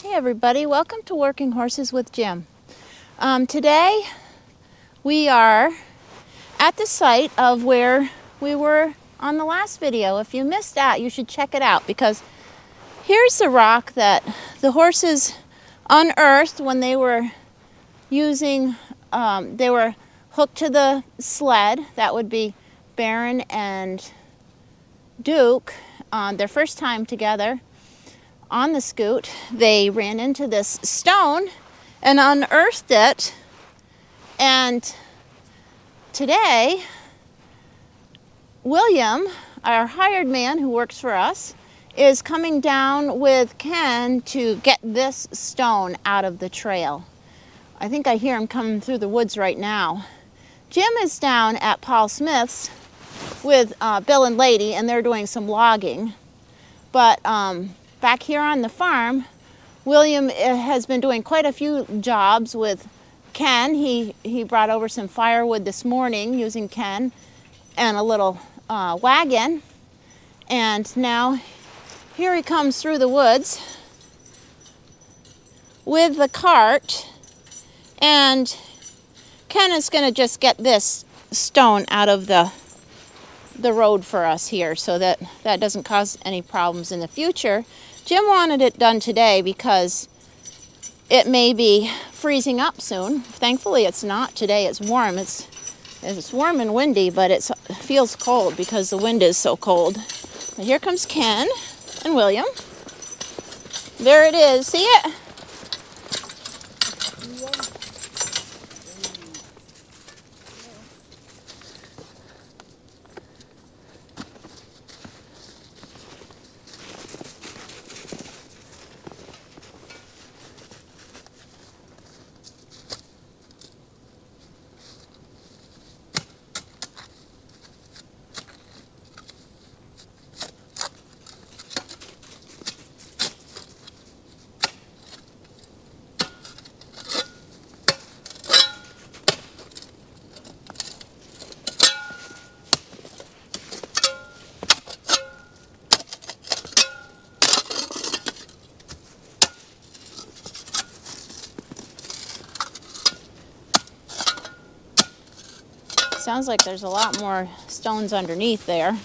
Hey everybody, welcome to Working Horses with Jim. Today we are at the site of where we were on the last video. If you missed that, you should check it out because here's the rock that the horses unearthed when they were using, they were hooked to the sled. That would be Baron and Duke on their first time together. On the scoot, they ran into this stone and unearthed it. And today, William, our hired man who works for us, is coming down with Ken to get this stone out of the trail. I think I hear him coming through the woods right now. Jim is down at Paul Smith's with Bill and Lady, and they're doing some logging. But back here on the farm, William has been doing quite a few jobs with Ken. He brought over some firewood this morning using Ken and a little wagon. And now here he comes through the woods with the cart. And Ken is going to just get this stone out of the road for us here so that doesn't cause any problems in the future. Jim wanted it done today because it may be freezing up soon. Thankfully it's not today. It's warm. It's warm and windy, but it feels cold because the wind is so cold. But here comes Ken and William. There it is. See it? Sounds like there's a lot more stones underneath there.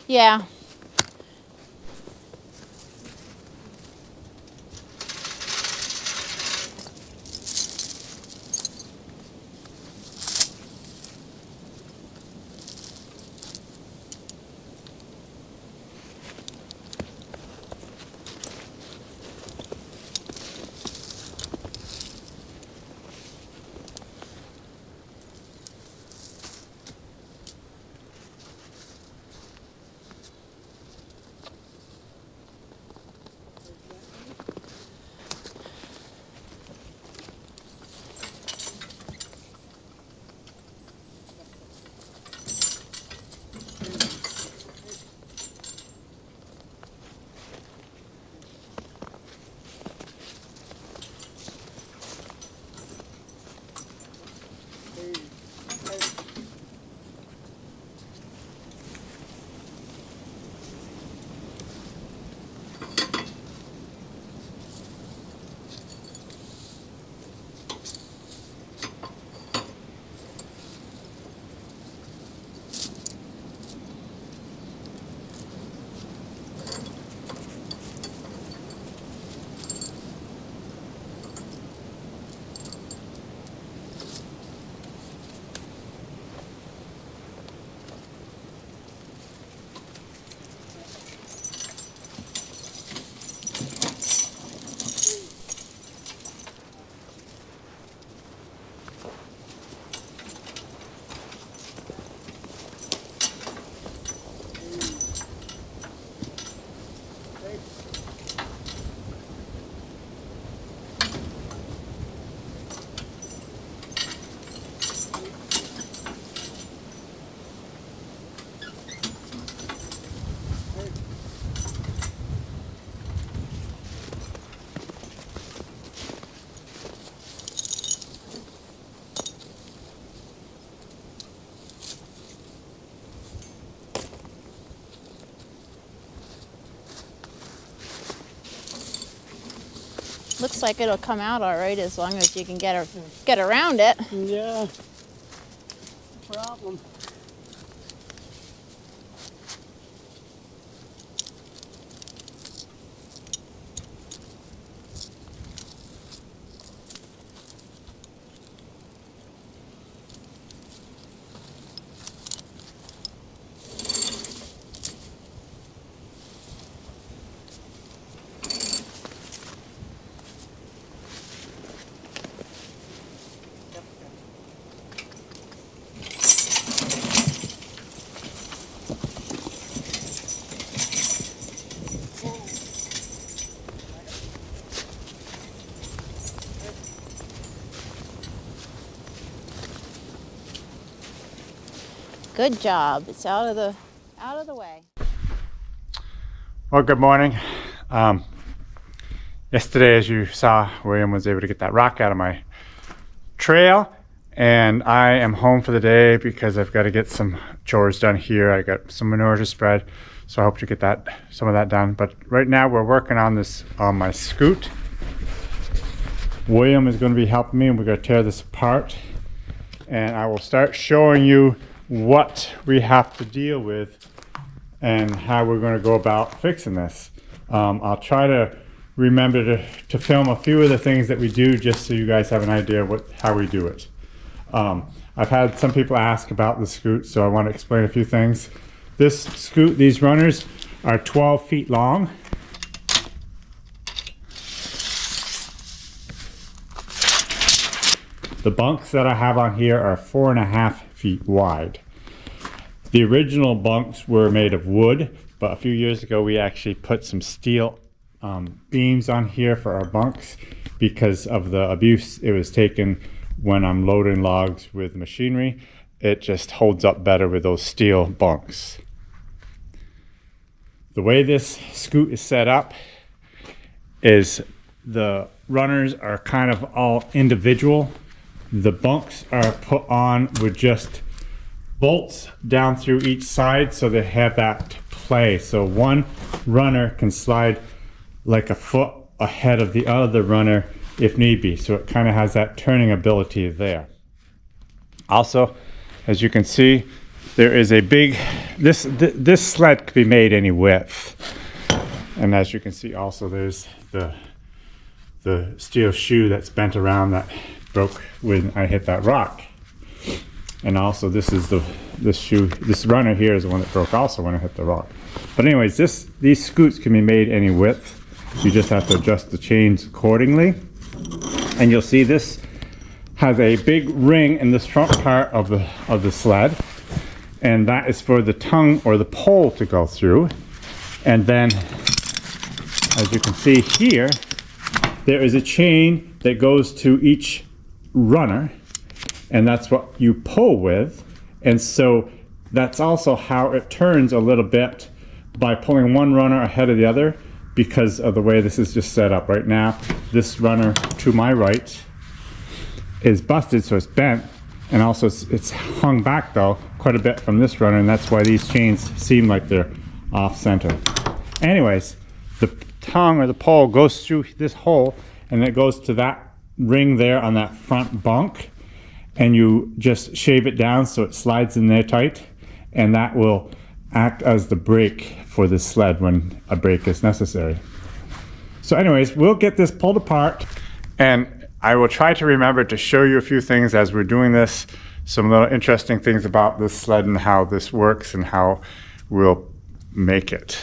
Yeah. Looks like it'll come out all right as long as you can get around it. Yeah. Problem. Good job. It's out of the way. Well, good morning. Yesterday, as you saw, William was able to get that rock out of my trail, and I am home for the day because I've got to get some chores done here. I got some manure to spread, so I hope to get some of that done. But right now, we're working on this on my scoot. William is going to be helping me, and we're going to tear this apart, and I will start showing you what we have to deal with and how we're going to go about fixing this. I'll try to remember to film a few of the things that we do, just so you guys have an idea of how we do it. I've had some people ask about the scoot, so I want to explain a few things. This scoot, these runners are 12 feet long. The bunks that I have on here are 4.5 feet wide. The original bunks were made of wood, but a few years ago we actually put some steel beams on here for our bunks because of the abuse it was taken when I'm loading logs with machinery. It just holds up better with those steel bunks. The way this scoot is set up is the runners are kind of all individual. The bunks are put on with just bolts down through each side, so they have that play. So one runner can slide like a foot ahead of the other runner if need be. So it kind of has that turning ability there. Also, as you can see, there is a big, this sled could be made any width. And as you can see also, there's the steel shoe that's bent around that broke when I hit that rock. And also this runner here is the one that broke also when I hit the rock. But anyways, these scoots can be made any width. You just have to adjust the chains accordingly. And you'll see this has a big ring in this front part of the sled. And that is for the tongue or the pole to go through. And then, as you can see here, there is a chain that goes to each runner, and that's what you pull with. And so that's also how it turns a little bit by pulling one runner ahead of the other, because of the way this is just set up right now. This runner to my right is busted, so it's bent, and also it's hung back though quite a bit from this runner, and that's why these chains seem like they're off center. Anyways, the tongue or the pole goes through this hole, and it goes to that ring there on that front bunk, and you just shave it down so it slides in there tight, and that will act as the brake for the sled when a brake is necessary. So anyways, we'll get this pulled apart, and I will try to remember to show you a few things as we're doing this, some little interesting things about this sled and how this works and how we'll make it.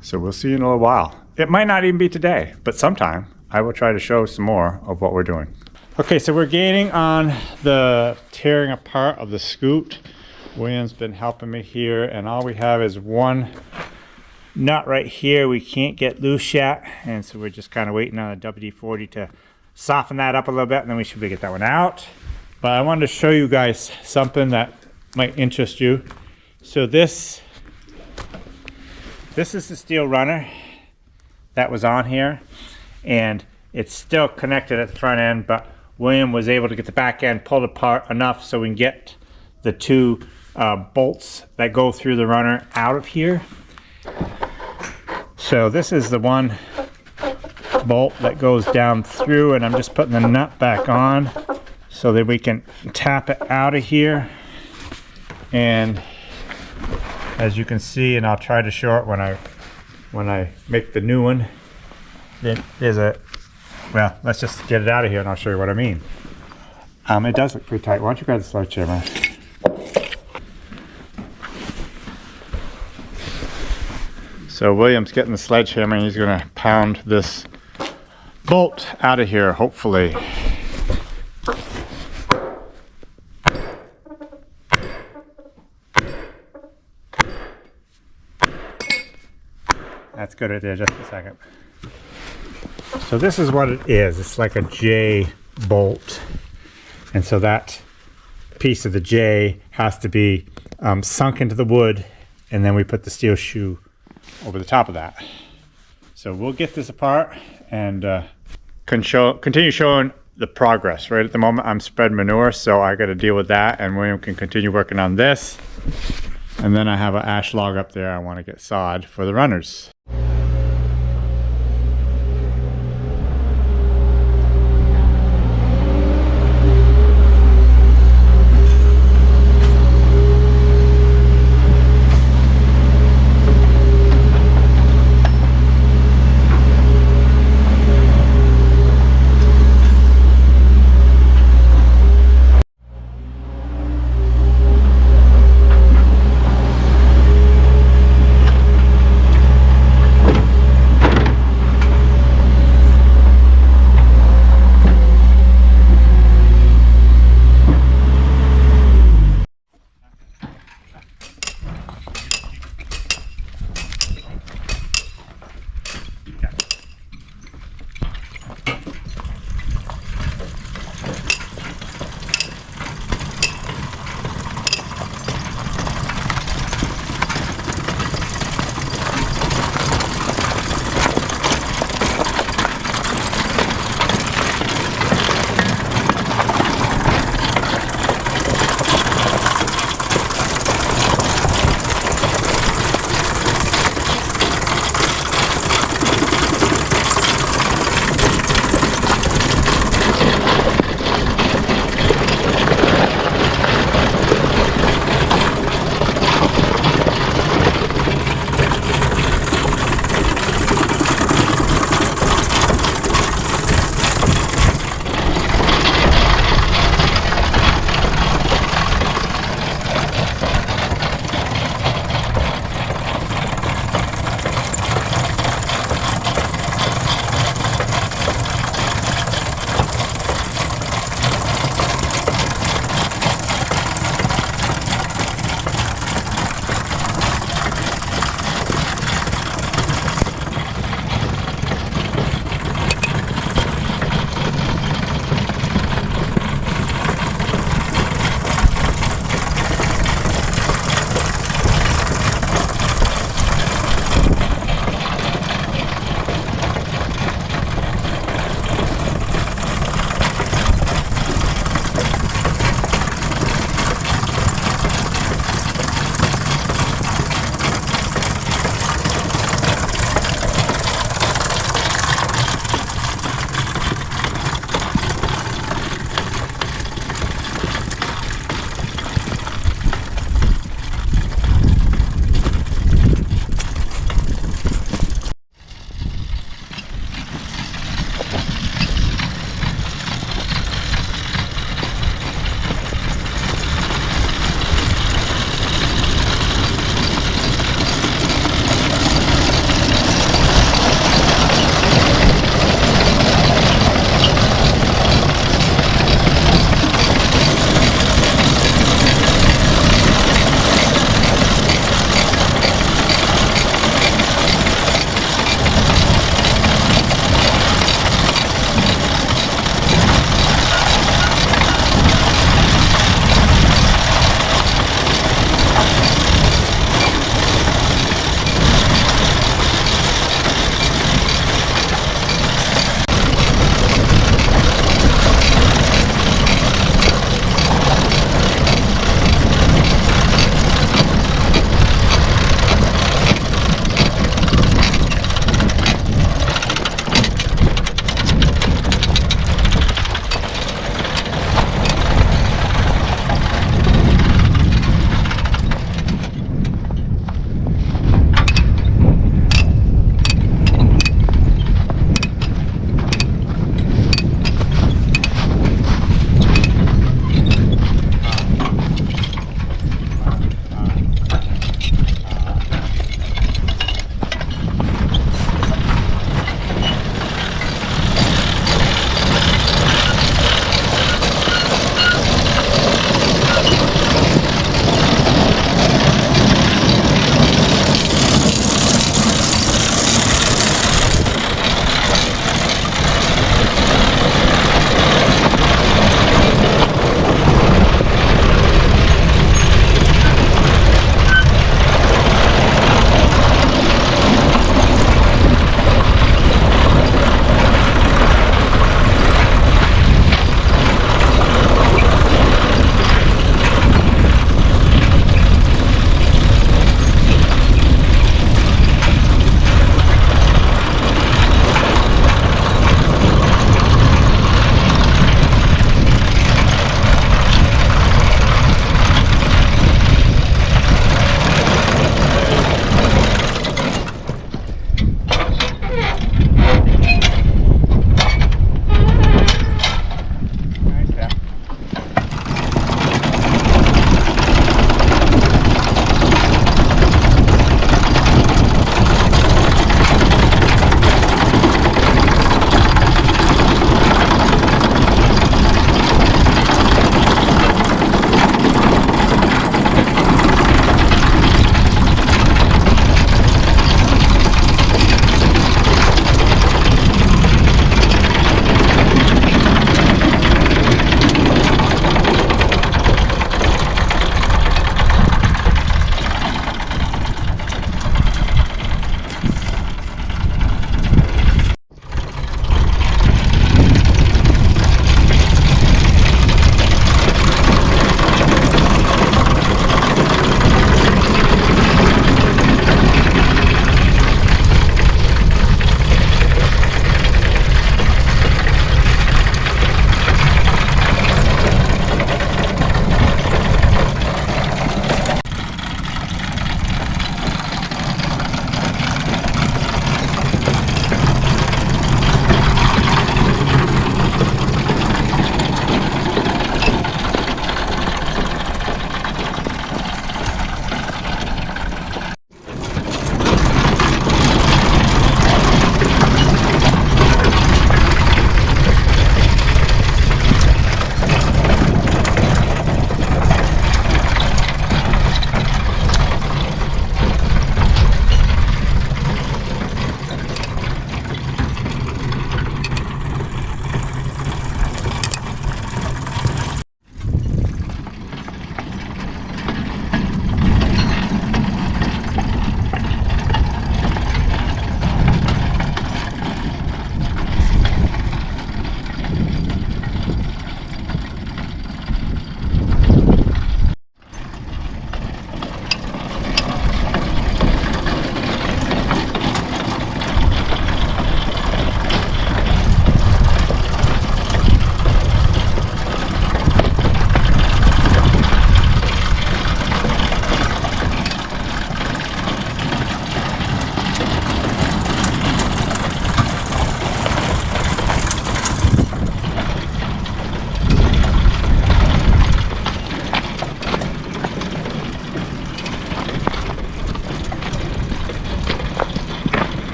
So we'll see you in a little while. It might not even be today, but sometime I will try to show some more of what we're doing. Okay, so we're gaining on the tearing apart of the scoot. William's been helping me here, and all we have is one nut right here we can't get loose yet, and so we're just kind of waiting on a WD-40 to soften that up a little bit, and then we should be able to get that one out. But I wanted to show you guys something that might interest you. So this is the steel runner that was on here, and it's still connected at the front end, but William was able to get the back end pulled apart enough so we can get the two bolts that go through the runner out of here. So this is the one bolt that goes down through, and I'm just putting the nut back on so that we can tap it out of here. And as you can see, and I'll try to show it when I make the new one, then there's a, well, let's just get it out of here and I'll show you what I mean. It does look pretty tight. Why don't you grab the sledgehammer? So William's getting the sledgehammer and he's going to pound this bolt out of here, hopefully. That's good right there, just a second. So this is what it is. It's like a J bolt. And so that piece of the J has to be sunk into the wood, and then we put the steel shoe over the top of that. So we'll get this apart and continue showing the progress. Right at the moment I'm spreading manure, so I got to deal with that, and William can continue working on this. And then I have an ash log up there I want to get sawed for the runners.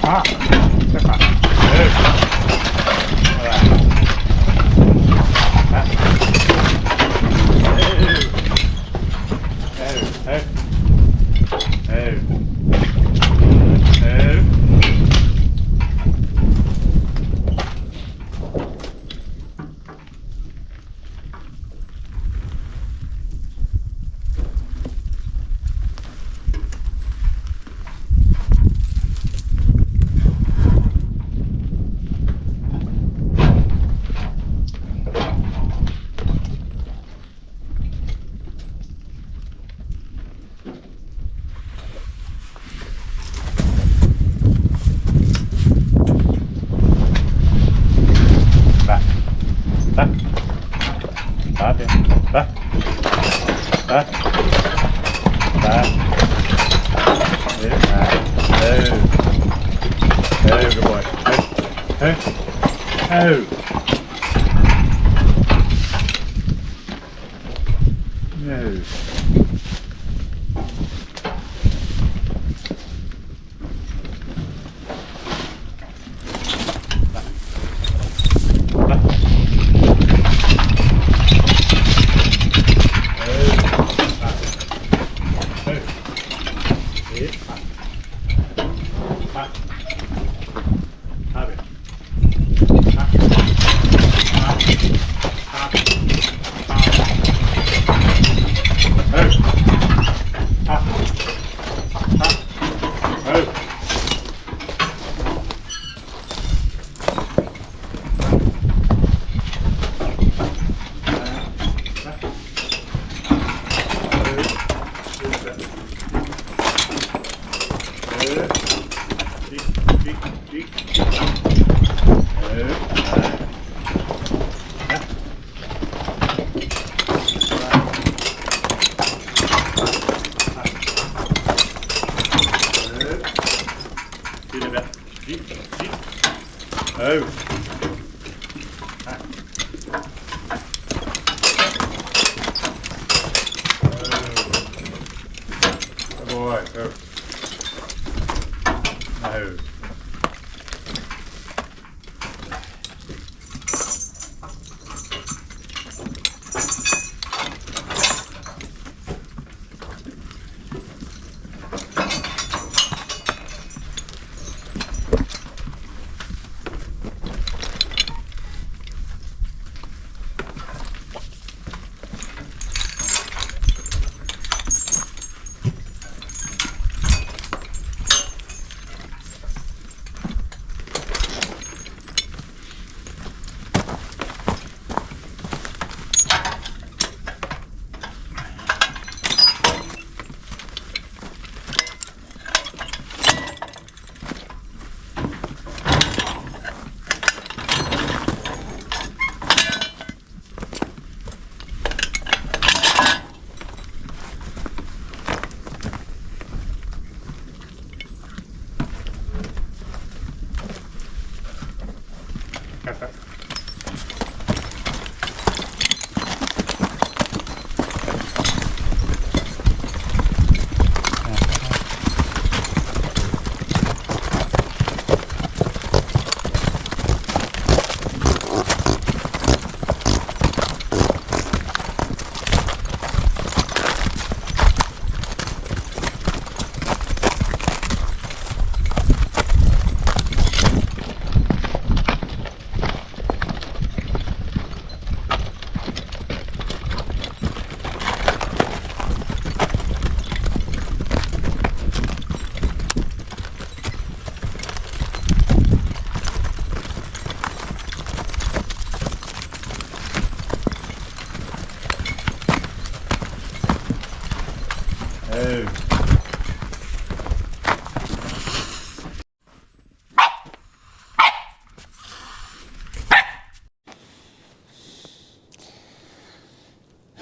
Ah, step back. Good. All right. Good boy. Hey. Oh. No.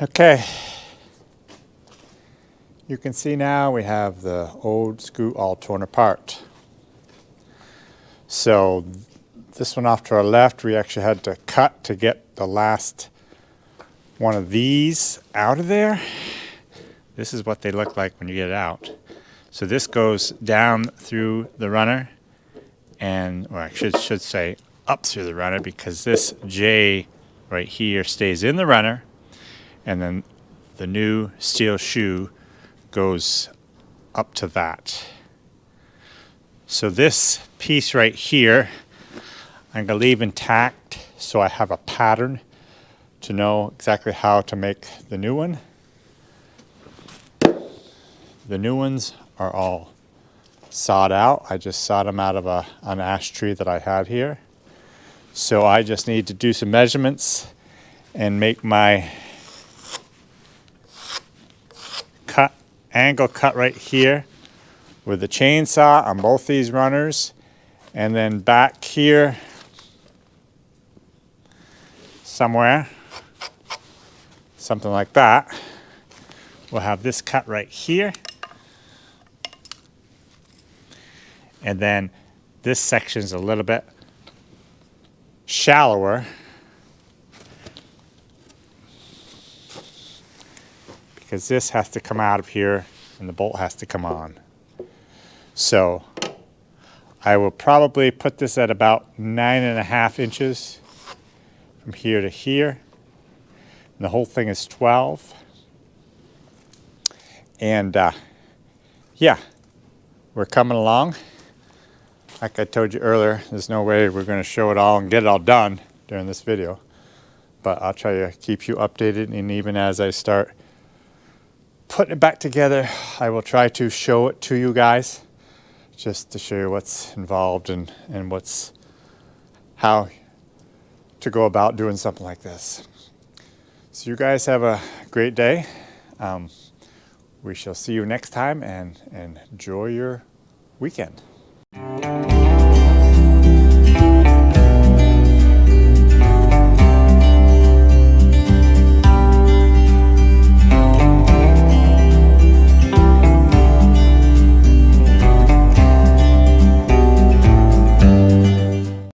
Okay, you can see now we have the old scoot all torn apart. So this one off to our left, we actually had to cut to get the last one of these out of there. This is what they look like when you get it out. So this goes down through the runner, and, or I should say up through the runner, because this J right here stays in the runner, and then the new steel shoe goes up to that. So this piece right here, I'm going to leave intact so I have a pattern to know exactly how to make the new one. The new ones are all sawed out. I just sawed them out of an ash tree that I had here. So I just need to do some measurements and make my angle cut right here with the chainsaw on both these runners, and then back here somewhere, something like that, we'll have this cut right here, and then this section's a little bit shallower because this has to come out of here and the bolt has to come on. So I will probably put this at about 9.5 inches from here to here. And the whole thing is 12. And yeah, we're coming along. Like I told you earlier, there's no way we're going to show it all and get it all done during this video. But I'll try to keep you updated, and even as I start putting it back together, I will try to show it to you guys, just to show you what's involved and how to go about doing something like this. So you guys have a great day. We shall see you next time, and enjoy your weekend.